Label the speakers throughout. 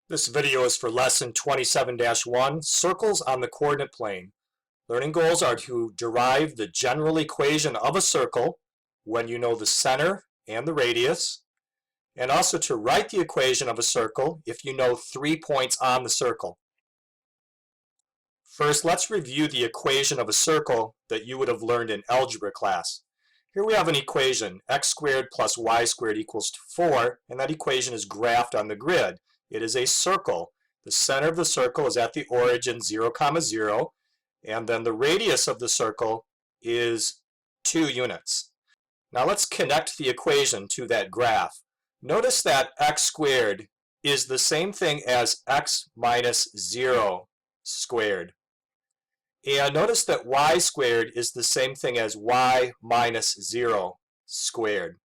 Speaker 1: This video is for lesson 27-1, Circles on the Coordinate Plane. Learning goals are to derive the general equation of a circle when you know the center and the radius, and also to write the equation of a circle if you know 3 points on the circle. First, let's review the equation of a circle that you would have learned in algebra class. Here we have an equation, x squared plus y squared equals 4, and that equation is graphed on the grid. It is a circle. The center of the circle is at the origin 0, 0, and then the radius of the circle is 2 units. Now let's connect the equation to that graph. Notice that x squared is the same thing as x minus 0 squared. And notice that y squared is the same thing as y minus 0 squared.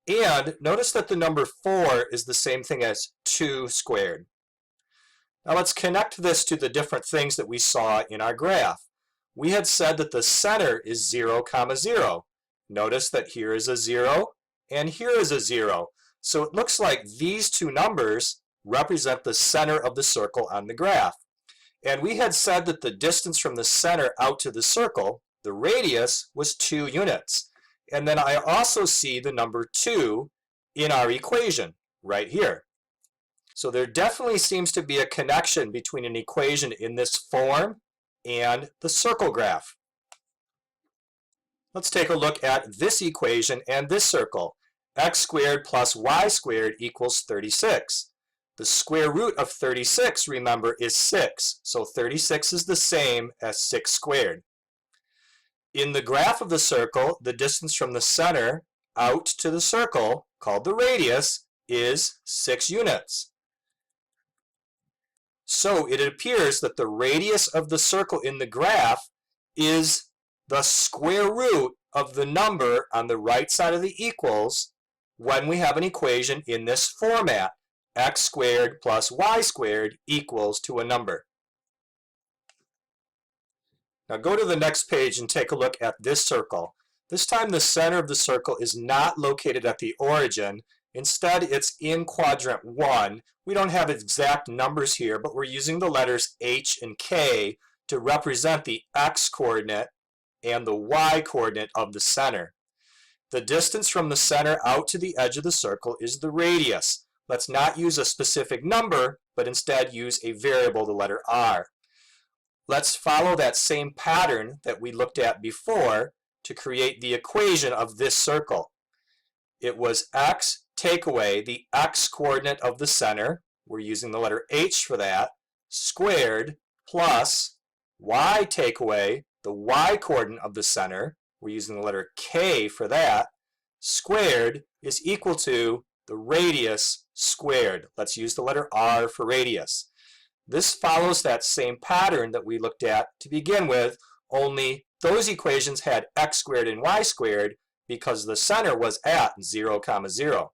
Speaker 1: And notice that the number 4 is the same thing as 2 squared. Now let's connect this to the different things that we saw in our graph. We had said that the center is 0, 0. Notice that here is a 0 and here is a 0. So it looks like these two numbers represent the center of the circle on the graph. And we had said that the distance from the center out to the circle, the radius, was 2 units. And then I also see the number 2 in our equation right here. So there definitely seems to be a connection between an equation in this form and the circle graph. Let's take a look at this equation and this circle. X squared plus y squared equals 36. The square root of 36, remember, is 6. So 36 is the same as 6 squared. In the graph of the circle, the distance from the center out to the circle, called the radius, is 6 units. So it appears that the radius of the circle in the graph is the square root of the number on the right side of the equals when we have an equation in this format. X squared plus y squared equals to a number. Now go to the next page and take a look at this circle. This time the center of the circle is not located at the origin. Instead, it's in quadrant 1. We don't have exact numbers here, but we're using the letters H and K to represent the x coordinate and the y coordinate of the center. The distance from the center out to the edge of the circle is the radius. Let's not use a specific number, but instead use a variable, the letter r. Let's follow that same pattern that we looked at before to create the equation of this circle. It was x take away the x coordinate of the center, we're using the letter h for that, squared, plus y take away the y coordinate of the center, we're using the letter k for that, squared is equal to the radius squared. Let's use the letter r for radius. This follows that same pattern that we looked at to begin with, only those equations had x squared and y squared because the center was at 0, 0.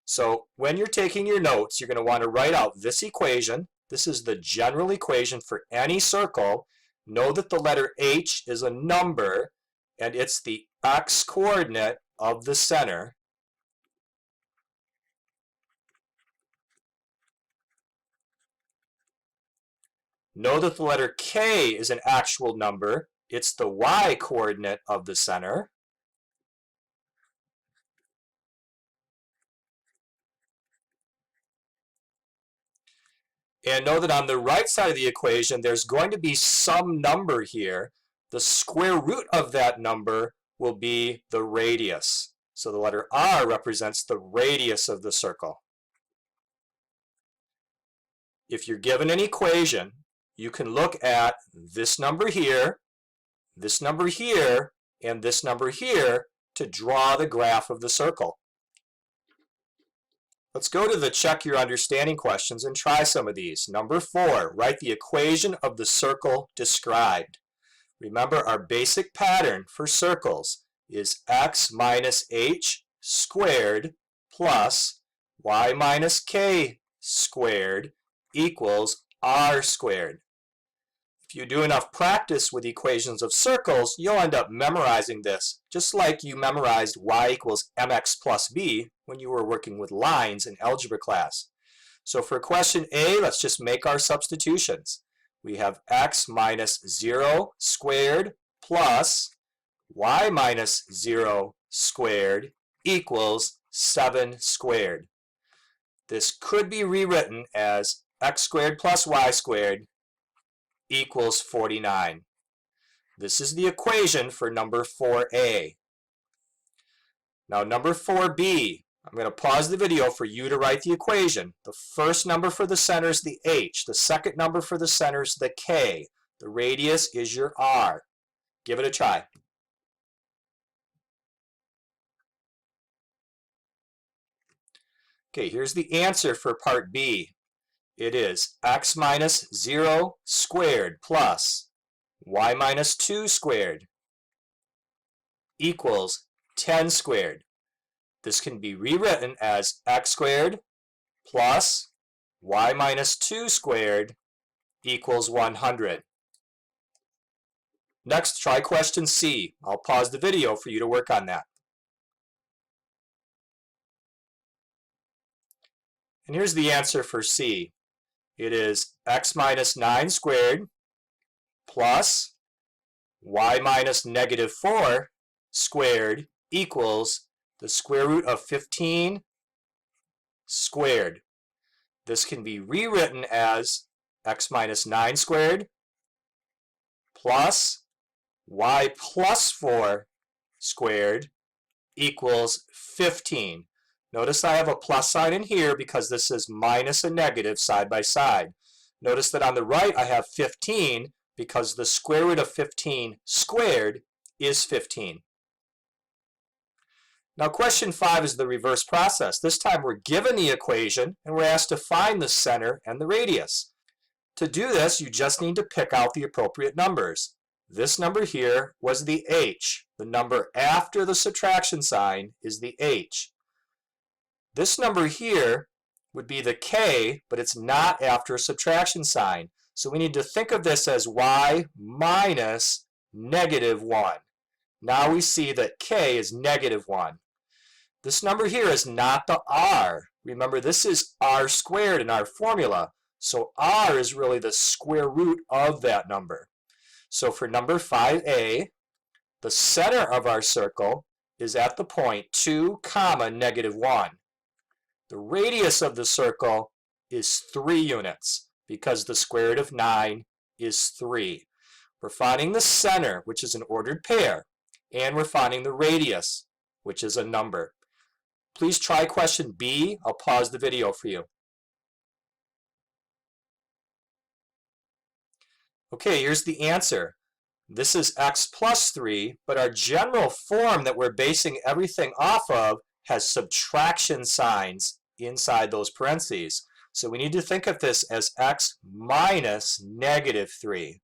Speaker 1: So when you're taking your notes, you're going to want to write out this equation. This is the general equation for any circle. Know that the letter h is a number, and it's the x coordinate of the center. Know that the letter k is an actual number. It's the y coordinate of the center. And know that on the right side of the equation, there's going to be some number here. The square root of that number will be the radius. So the letter r represents the radius of the circle. If you're given an equation, you can look at this number here, and this number here to draw the graph of the circle. Let's go to the check your understanding questions and try some of these. Number 4, write the equation of the circle described. Remember, our basic pattern for circles is x minus h squared plus y minus k squared equals r squared. If you do enough practice with equations of circles, you'll end up memorizing this, just like you memorized y equals mx plus b when you were working with lines in algebra class. So for question A, let's just make our substitutions. We have x minus 0 squared plus y minus 0 squared equals 7 squared. This could be rewritten as x squared plus y squared equals 49. This is the equation for number 4a. Now number 4b, I'm going to pause the video for you to write the equation. The first number for the center is the h. The second number for the center is the k. The radius is your r. Give it a try. Okay, here's the answer for part B. It is x minus 0 squared plus y minus 2 squared equals 10 squared. This can be rewritten as x squared plus y minus 2 squared equals 100. Next, try question C. I'll pause the video for you to work on that. And here's the answer for C. It is x minus 9 squared plus y minus negative 4 squared equals the square root of 15 squared. This can be rewritten as x minus 9 squared plus y plus 4 squared equals 15. Notice I have a plus sign in here because this is minus a negative side by side. Notice that on the right I have 15 because the square root of 15 squared is 15. Now question 5 is the reverse process. This time we're given the equation and we're asked to find the center and the radius. To do this, you just need to pick out the appropriate numbers. This number here was the h. The number after the subtraction sign is the h. This number here would be the k, but it's not after a subtraction sign. So we need to think of this as y minus negative 1. Now we see that k is negative 1. This number here is not the r. Remember, this is r squared in our formula. So r is really the square root of that number. So for number 5a, the center of our circle is at the point 2, negative 1. The radius of the circle is 3 units because the square root of 9 is 3. We're finding the center, which is an ordered pair, and we're finding the radius, which is a number. Please try question B. I'll pause the video for you. Okay, here's the answer. This is x plus 3, but our general form that we're basing everything off of has subtraction signs inside those parentheses. So we need to think of this as x minus negative 3.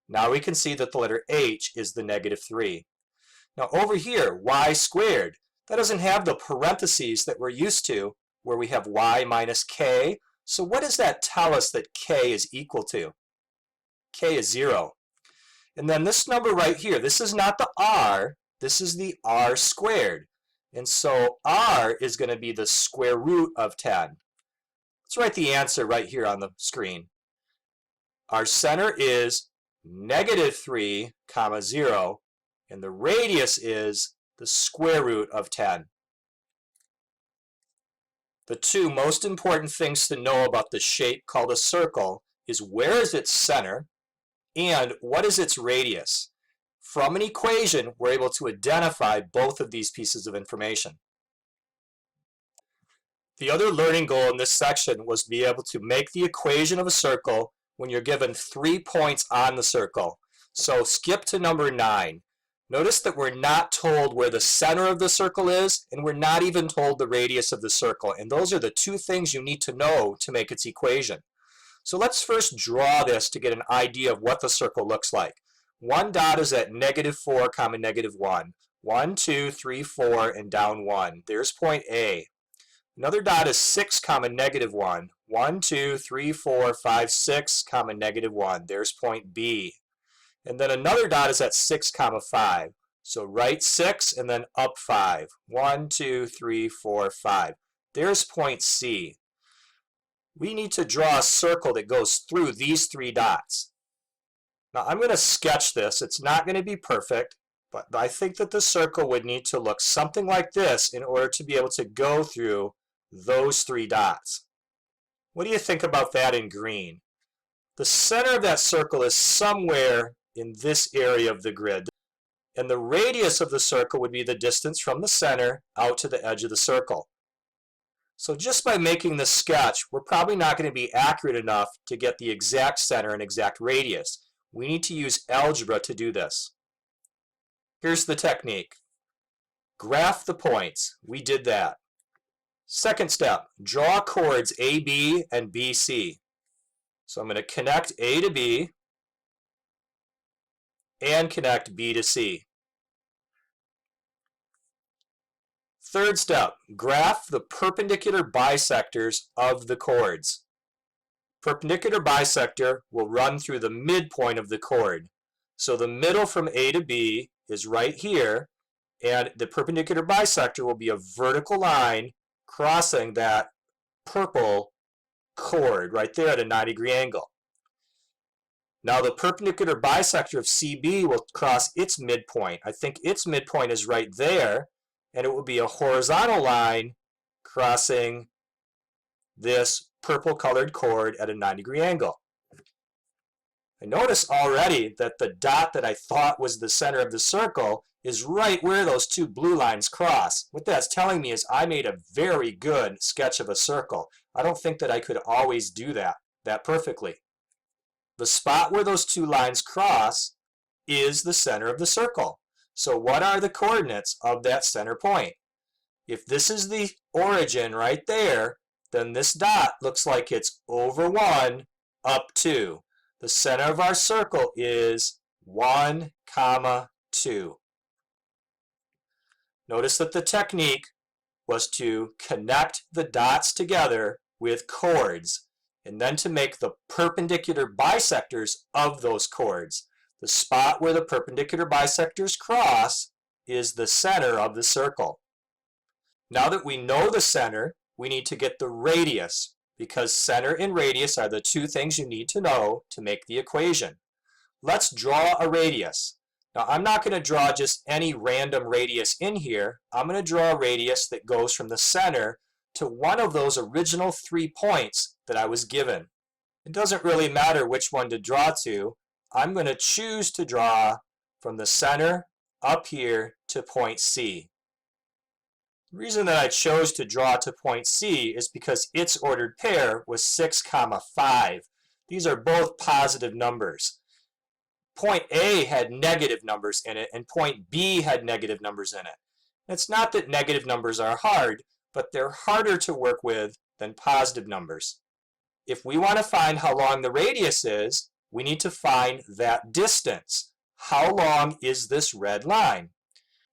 Speaker 1: Now we can see that the letter h is the negative 3. Now over here, y squared, that doesn't have the parentheses that we're used to, where we have y minus k. So what does that tell us that k is equal to? K is 0. And then this number right here, this is not the r, this is the r squared. And so r is going to be the square root of 10. Let's write the answer right here on the screen. Our center is negative 3, 0, and the radius is the square root of 10. The two most important things to know about the shape called a circle is where is its center and what is its radius. From an equation, we're able to identify both of these pieces of information. The other learning goal in this section was to be able to make the equation of a circle when you're given 3 points on the circle. So skip to number 9. Notice that we're not told where the center of the circle is, and we're not even told the radius of the circle. And those are the two things you need to know to make its equation. So let's first draw this to get an idea of what the circle looks like. One dot is at negative 4, negative 1. 1, 2, 3, 4, and down 1. There's point A. Another dot is 6, negative 1. 1, 2, 3, 4, 5, 6, negative 1. There's point B. And then another dot is at 6, 5. So right 6 and then up 5. 1, 2, 3, 4, 5. There's point C. we need to draw a circle that goes through these 3 dots. Now I'm going to sketch this. It's not going to be perfect, but I think that the circle would need to look something like this in order to be able to go through those 3 dots. What do you think about that in green? The center of that circle is somewhere in this area of the grid, and the radius of the circle would be the distance from the center out to the edge of the circle. So just by making this sketch, we're probably not going to be accurate enough to get the exact center and exact radius. We need to use algebra to do this. Here's the technique. Graph the points. We did that. Second step, draw chords AB and BC. So I'm going to connect A to B and connect B to C. Third step, graph the perpendicular bisectors of the chords. Perpendicular bisector will run through the midpoint of the chord. So the middle from A to B is right here, and the perpendicular bisector will be a vertical line crossing that purple chord right there at a 90-degree angle. Now the perpendicular bisector of CB will cross its midpoint. I think its midpoint is right there, and it will be a horizontal line crossing this purple colored chord at a 90-degree angle. I notice already that the dot that I thought was the center of the circle is right where those 2 blue lines cross. What that's telling me is I made a very good sketch of a circle. I don't think that I could always do that perfectly. The spot where those 2 lines cross is the center of the circle. So what are the coordinates of that center point? If this is the origin right there, then this dot looks like it's over 1, up 2. The center of our circle is 1, 2. Notice that the technique was to connect the dots together with chords, and then to make the perpendicular bisectors of those chords. The spot where the perpendicular bisectors cross is the center of the circle. Now that we know the center, we need to get the radius, because center and radius are the 2 things you need to know to make the equation. Let's draw a radius. Now I'm not going to draw just any random radius in here. I'm going to draw a radius that goes from the center to one of those original 3 points that I was given. It doesn't really matter which one to draw to. I'm going to choose to draw from the center up here to point C. The reason that I chose to draw to point C is because its ordered pair was 6, 5. These are both positive numbers. Point A had negative numbers in it, and point B had negative numbers in it. It's not that negative numbers are hard, but they're harder to work with than positive numbers. If we want to find how long the radius is, we need to find that distance. How long is this red line?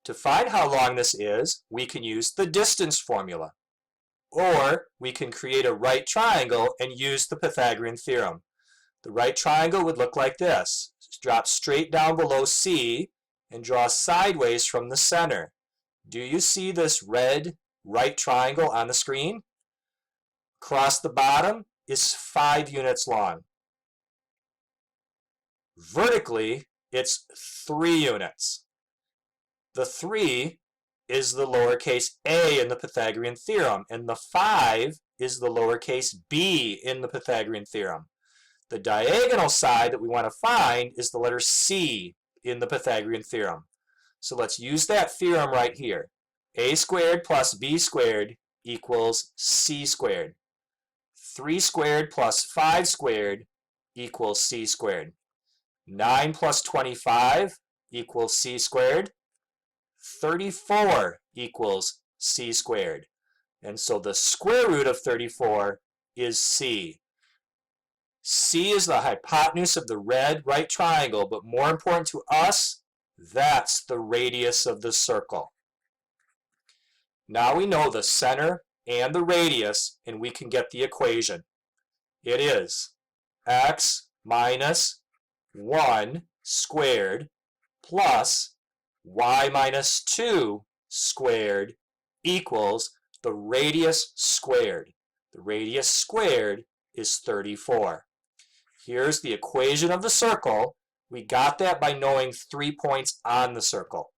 Speaker 1: To find how long this is, we can use the distance formula. Or we can create a right triangle and use the Pythagorean theorem. The right triangle would look like this. Drop straight down below C and draw sideways from the center. Do you see this red right triangle on the screen? Across the bottom is 5 units long. Vertically, it's 3 units. The 3 is the lowercase a in the Pythagorean theorem, and the 5 is the lowercase b in the Pythagorean theorem. The diagonal side that we want to find is the letter c in the Pythagorean theorem. So let's use that theorem right here. A squared plus b squared equals c squared. 3 squared plus 5 squared equals c squared. 9 plus 25 equals c squared. 34 equals c squared. And so the square root of 34 is c. C is the hypotenuse of the red right triangle, but more important to us, that's the radius of the circle. Now we know the center and the radius, and we can get the equation. It is x minus 1 squared plus y minus 2 squared equals the radius squared. The radius squared is 34. Here's the equation of the circle. We got that by knowing 3 points on the circle.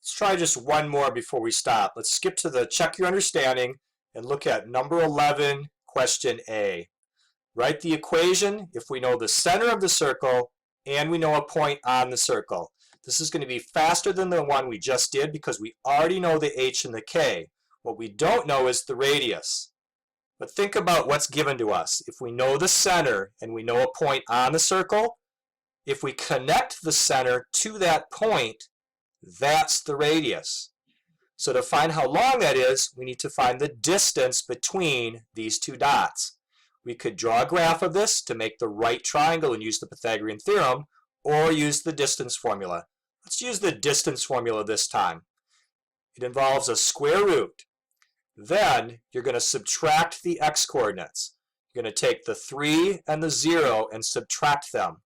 Speaker 1: Let's try just one more before we stop. Let's skip to the check your understanding and look at number 11, question A. Write the equation if we know the center of the circle and we know a point on the circle. This is going to be faster than the one we just did because we already know the h and the k. What we don't know is the radius. But think about what's given to us. If we know the center and we know a point on the circle, if we connect the center to that point, that's the radius. So to find how long that is, we need to find the distance between these two dots. We could draw a graph of this to make the right triangle and use the Pythagorean theorem, or use the distance formula. Let's use the distance formula this time. It involves a square root. Then you're going to subtract the x-coordinates. You're going to take the 3 and the 0 and subtract them.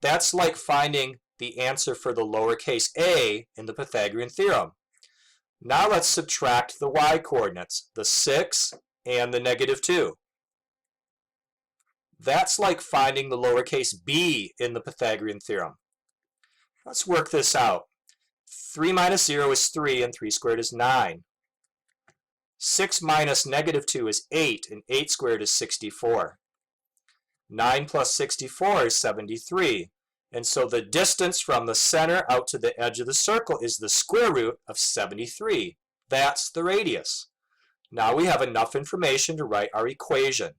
Speaker 1: That's like finding the answer for the lowercase a in the Pythagorean theorem. Now let's subtract the y-coordinates, the 6 and the -2. That's like finding the lowercase b in the Pythagorean theorem. Let's work this out. 3 minus 0 is 3, and 3 squared is 9. 6 minus -2 is 8, and 8 squared is 64. 9 plus 64 is 73. And so the distance from the center out to the edge of the circle is the square root of 73. That's the radius. Now we have enough information to write our equation.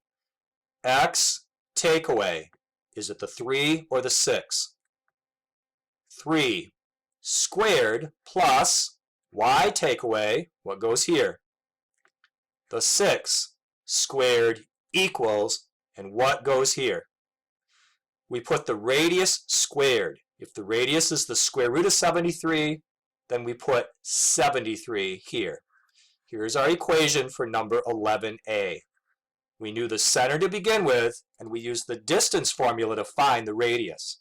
Speaker 1: X takeaway, is it the 3 or the 6? 3 squared plus y takeaway, what goes here? The 6 squared equals, and what goes here? We put the radius squared. If the radius is the square root of 73, then we put 73 here. Here's our equation for number 11a. We knew the center to begin with, and we used the distance formula to find the radius.